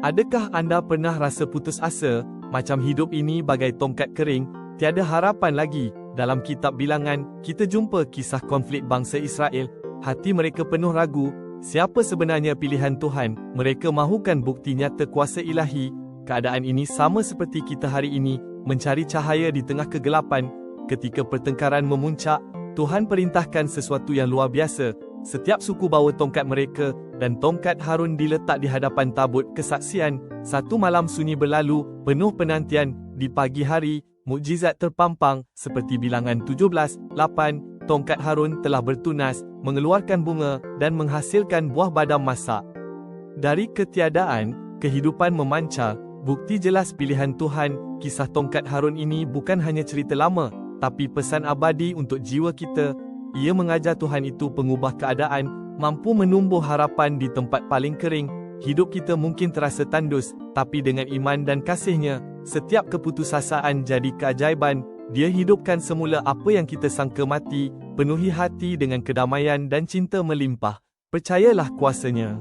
Adakah anda pernah rasa putus asa, macam hidup ini bagai tongkat kering, tiada harapan lagi? Dalam kitab Bilangan, kita jumpa kisah konflik bangsa Israel. Hati mereka penuh ragu, siapa sebenarnya pilihan Tuhan? Mereka mahukan bukti nyata kuasa ilahi. Keadaan ini sama seperti kita hari ini, mencari cahaya di tengah kegelapan. Ketika pertengkaran memuncak, Tuhan perintahkan sesuatu yang luar biasa. Setiap suku bawa tongkat mereka, dan tongkat Harun diletak di hadapan tabut kesaksian. Satu malam sunyi berlalu, penuh penantian. Di pagi hari, mukjizat terpampang, seperti Bilangan 17:8. Tongkat Harun telah bertunas, mengeluarkan bunga, dan menghasilkan buah badam masak. Dari ketiadaan, kehidupan memancar. Bukti jelas pilihan Tuhan. Kisah tongkat Harun ini bukan hanya cerita lama, tapi pesan abadi untuk jiwa kita. Ia mengajar Tuhan itu pengubah keadaan, mampu menumbuh harapan di tempat paling kering. Hidup kita mungkin terasa tandus, tapi dengan iman dan kasih-Nya, setiap keputusasaan jadi keajaiban. Dia hidupkan semula apa yang kita sangka mati, penuhi hati dengan kedamaian dan cinta melimpah. Percayalah kuasa-Nya.